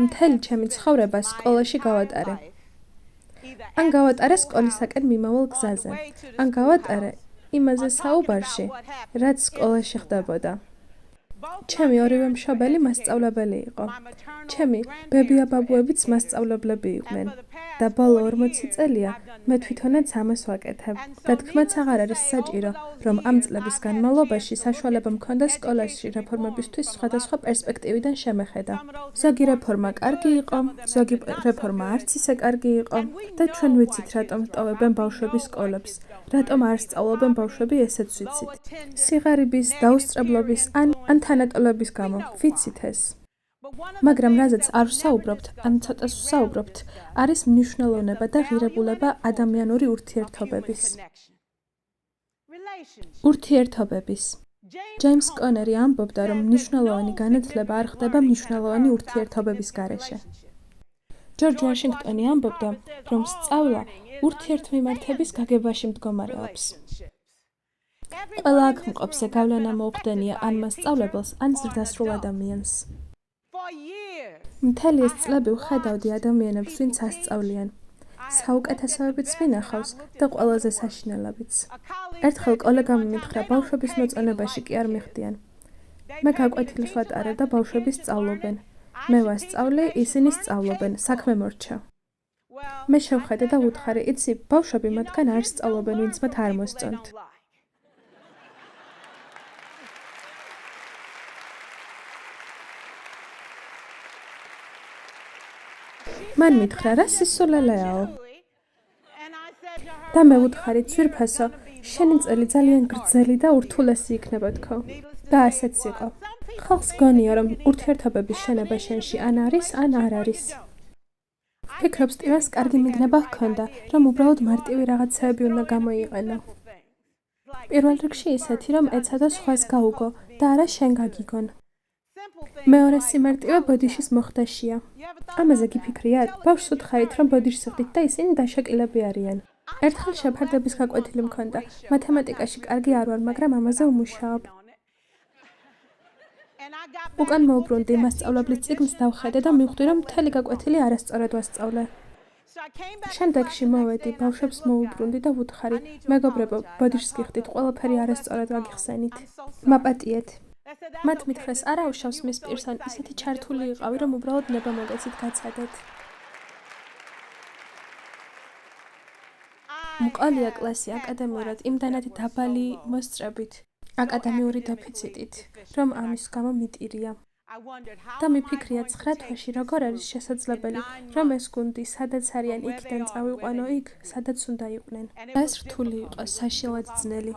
მთელი ჩემი ცხოვრება სკოლაში გავატარე. ან გავატარე სკოლისაკენ მიმავალ გზაზე, ან გავატარე იმაზე საუბარში, რაც სკოლაში ხდებოდა. ჩემი ორივე მშობელი მასწავლებელი იყო. ჩემი ბებია-ბაბუებიც მასწავლებლები იყვნენ. და ბოლო 40 წელია მე თვითონაც ამას ვაკეთებ. და თქმაც აღარ არის საჭირო, რომ ამ წლების განმავლობაში საშუალება მქონდა სკოლაში რეფორმებისთვის სხვადასხვა პერსპექტივიდან შემეხედა. ზოგი რეფორმა კარგი იყო, ზოგი რეფორმა არც ისე კარგი იყო და ჩვენ ვიცით, რატომ ტოვებენ ბავშვები სკოლებს, რატომ არ სწავლობენ ბავშვები, ესეც ვიცით. სიღარიბის, დაუსწრებლობის ან თანატოლების გამო, ვიცით ეს. მაგრამ რაზეც არ ვსაუბრობთ, ან ცოტას ვსაუბრობთ, არის მნიშვნელოვნება და ღირებულება ადამიანური ურთიერთობების. ურთიერთობების. ჯეიმს კონერი ამბობდა, რომ მნიშვნელოვანი განათლება არ ხდება მნიშვნელოვანი ურთიერთობების გარეშე. ჯორჯ ვაშინგტონი ამბობდა, რომ სწავლა ურთიერთმიმართების გაგებაში მდგომარეობს. ყველა აქ მყოფზე გავლენა მოუხდენია ან მასწავლებელს, ან ზრდასრულ ადამიანს. მთელი ეს წლები ვხედავდი ადამიანებს, ვინც ასწავლიან. საუკეთესოებიც მინახავს და ყველაზე საშინელებიც. ერთხელ კოლეგამ მითხრა, ბავშვების მოწონებაში კი არ მიხდიან. მე გაკვეთილს ვატარებ და ბავშვები სწავლობენ. მე ვასწავლე, ისინი სწავლობენ, საქმე მორჩა. მე შევხედე და ვუთხარი, იცი, ბავშვები მათგან არ სწავლობენ, ვინც მათ არ მოსწონთ. მან მითხრა, რა სისულელეაო? და მე ვუთხარი, ძვირფასო, შენი წელი ძალიან გრძელი და ურთულესი იქნება თქო. და ასეც იყო. ხალხს გონია, რომ ურთიერთობების შენება შენში ან არის, ან არ არის. ფიქრობს, ტივას კარგი მიგნება ჰქონდა, რომ უბრალოდ მარტივი რაღაცეები უნდა გამოიყენო. პირველ რიგში ისეთი, რომ ეცადო სხვას გაუგო და არა შენ გაგიგონ. მეორე სიმარტივე ბოდიშის მოხდაშია. ამაზე გიფიქრიათ? ბავშვს უთხარით, რომ ბოდიშს ხდით და ისინი დაშაკილები არიან. ერთხელ შეფარდების გაკვეთილი მქონდა. მათემატიკაში კარგი არ ვარ, მაგრამ ამაზე ვმუშაობ. უკან მოვბრუნდი, მასწავლებლის წიგნს დავხედე და მივხვდი, რომ მთელი გაკვეთილი არასწორად ვასწავლე. შემდეგში მოვედი, ბავშვებს მოვუბრუნდი და ვუთხარი, მეგობრებო, ბოდიშს გიხდით, ყველაფერი არასწორად ვაგიხსენით. მაპატიეთ. მათ მითხრეს, არა უშავს მის პირსან, ისეთი ჩართული იყავი, რომ უბრალოდ ნება მოგეცით გაცადეთ. მყოლია კლასი აკადემიურად იმდანად დაბალი მოსწრებით, აკადემიური დეფიციტით, რომ ამის გამო მიტირია. და მიფიქრია 9 თვეში როგორ არის შესაძლებელი, რომ ეს გუნდი, სადაც არიან, იქიდან წავიყვანო იქ, სადაც უნდა იყვნენ. ეს რთული იყო, საშინლად ძნელი.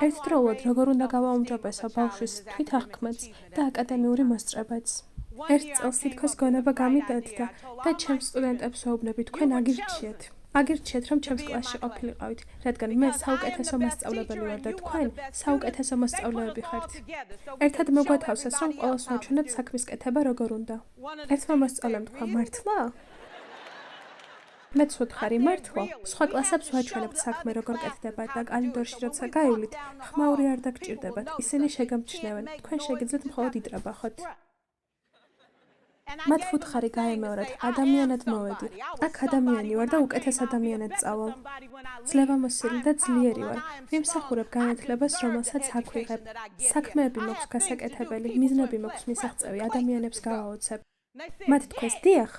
ერთდროულად როგორ უნდა გავაუმჯობესო ბავშვის თვითაღქმაც და აკადემიური მოსწრებაც. ერთ წელს თითქოს გონება გამიდადდა და ჩემს სტუდენტებს ვეუბნები, თქვენ აგირჩიეთ. აგირჩიეთ, რომ ჩემს კლასში ყოფილიყავით, რადგან მე საუკეთესო მასწავლებელი ვარ და თქვენ საუკეთესო მოსწავლეები ხართ. ერთად მოგვათავსეს, რომ ყველას ვაჩვენოთ საქმის კეთება როგორ უნდა. ერთმა მოსწავლემ თქვა, მართლა? მეც ვუთხარი, მართლა? სხვა კლასებს ვაჩვენებთ საქმე როგორ კეთდება და კალიდორში როცა გაივლით, ხმაური არ დაგჭირდებათ, ისინი შეგამჩნევენ, თქვენ შეგიძლიათ მხოლოდ იტრაბახოთ. მათ ვუთხარი გაემეორათ, ადამიანად მოვედი. აქ ადამიანი ვარ და უკეთეს ადამიანად წავალ. ძლევამოსილი და ძლიერი ვარ. ვიმსახურებ განათლებას, რომელსაც აქ ვიღებ. საქმეები მაქვს გასაკეთებელი, მიზნები მაქვს მისაღწევი, ადამიანებს გავაოცებ. მათ თქვეს, დიახ.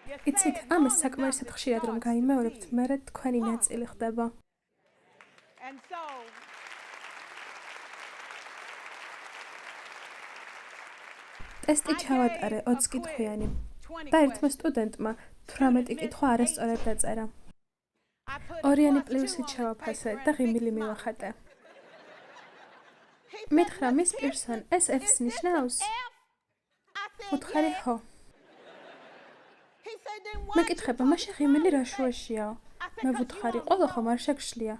იცით, ამას საკმარისად ხშირად რომ გაიმეორებთ, მერე თქვენი ნაწილი ხდება. ტესტი ჩავატარე 20 კითხვიანი და ერთმა სტუდენტმა 18 კითხვა არასწორად დაწერა. ორიანი პლუსით შევაფასე და ღიმილი მივახატე. მითხრა, მის პირსან ეს F-ს ნიშნავს? ვუთხარი, ხო. მეკითხება, მაშინ ღიმილი რა შუაშიაო? მე ვუთხარი, ყველა ხომ არ შეგშლია.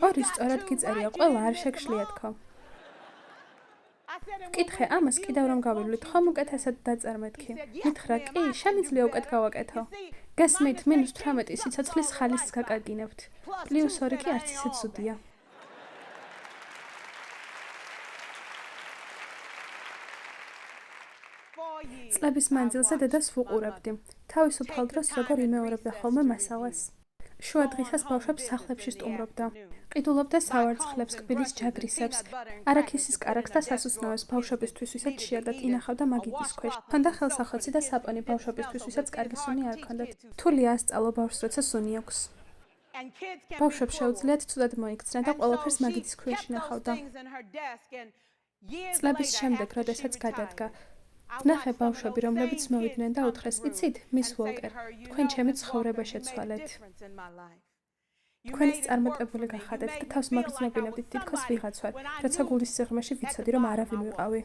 ორი სწორად გიწერია, ყველა არ შეგშლია თქო. ვკითხე, ამას კიდევ რომ გავივლით, ხომ უკეთესად დაწარმეთქი? მითხრა, კი, შემიძლია უკეთ გავაკეთო. გესმით, -18 სიცოცხლის ხალისს გაკარგინებთ. +2 კი არც ისე ცუდია. წლების მანძილზე დედას ვუყურებდი. თავისუფალ დროს როგორ იმეორებდა ხოლმე მასალას. შუა დღისას ბავშვებს სახლებში სტუმრობდა. ყიდულობდა სავარცხლებს, კბილის ჯაგრისებს, არაქისის კარაქს და სასუცნაოს ბავშვებისთვის, ვისაც შეადათ ინახავდა მაგიდის ქვეშ. ჰქონდა ხელსახოცი და საპონი ბავშვებისთვის, ვისაც კარგი სუნი არ ჰქონდათ. თულია ასწავლო ბავშვს, როცა სუნი აქვს. ბავშვებს შეუძლიათ ცუდად მოიქცნენ და ყველაფერს მაგიდის ქვეშ ინახავდა. წლების შემდეგ, როდესაც გადადგა, ვნახე ბავშვები, რომლებიც მოვიდნენ და უთხრეს, იცით, მის ვოლკერ, თქვენ ჩემი ცხოვრება შეცვალეთ. თქვენის წარმატებული გახადეთ და თავს მაგრძნობინებდით თითქოს ვიღაც ვარ, როცა გულის სიღრმეში ვიცოდი, რომ არავინ ვიყავი.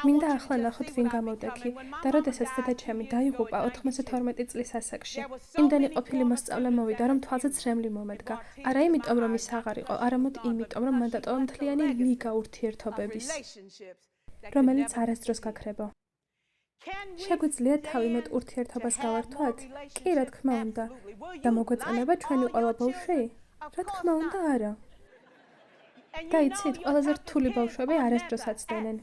მინდა ახლა ნახოთ ვინ გამოვდექი და როდესაც დედა ჩემი დაიღუპა 92 წლის ასაკში. იმდენი ყოფილი მოსწავლე მოვიდა, რომ თვალზე ცრემლი მომედგა. არა იმიტომ, რომ ის აღარ იყო, არამედ იმიტომ, რომ მან დატოვა მთლიანი ლიგა ურთიერთობების, რომელიც არასდროს გაქრება. შეგვიძლია თავი მეტ ურთიერთობას გავართვათ? კი, რა თქმა უნდა. და მოგვეწონება ჩვენი ყველა ბავშვი? რა თქმა უნდა, არა. და იცით, ყველაზე რთული ბავშვები არასდროს აცდენენ.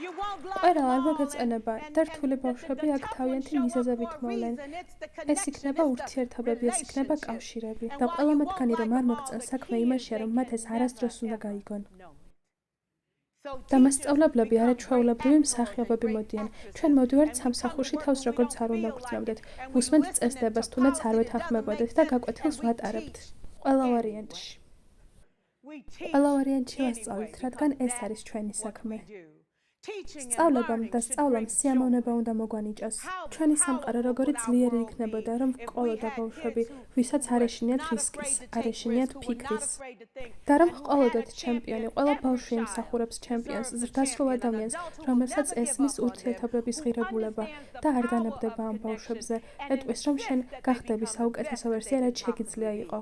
ყველა არ მოგეწონება და რთული ბავშვები აქ თავიანთი მიზეზებით მოვლენ. ეს იქნება ურთიერთობები, ეს იქნება კავშირები. და ყველა მათგანი რომ არ მოგწონს საქმე იმაშია, რომ მათ ეს არასდროს უნდა გაიგონ. და მასწავლებლები არაჩვეულებრივი მსახიობები მოდიან. ჩვენ მოდივართ სამსახურში თავს როგორც არ უნდა გვგრძნობდეთ. უსმენთ წესდებას, თუნდაც არ ვეთანხმებოდეთ და გაკვეთილს ვატარებთ. ყველა ვარიანტში. ყველა ვარიანტში ვასწავლით, რადგან ეს არის ჩვენი საქმე. სწავლებამ და სწავლამ სიამოვნება უნდა მოგვანიჭოს. ჩვენი სამყარო როგორი ძლიერი იქნებოდა, რომ ჰყოლოდა ბავშვები, ვისაც არ ეშინიათ რისკის, არ ეშინიათ ფიქრის. და რომ ჰყოლოდათ ჩემპიონი, ყველა ბავშვი იმსახურებს ჩემპიონს, ზრდასრულ ადამიანს, რომელსაც ესმის ურთიერთობების ღირებულება და არ განებდება ამ ბავშვებზე, ეტყვის, რომ შენ გახდები საუკეთესო ვერსია, რაც შეგიძლია იყო.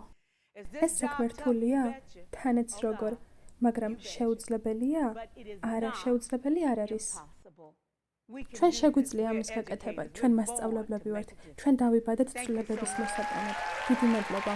ეს საქმე რთულია? თანაც როგორ. მაგრამ შეუძლებელია? არა, შეუძლებელი არ არის. ჩვენ შეგვიძლია ამის გაკეთება, ჩვენ მასწავლებლები ვართ, ჩვენ დავიბადეთ ცვლილებების მოსატანად. დიდი მადლობა.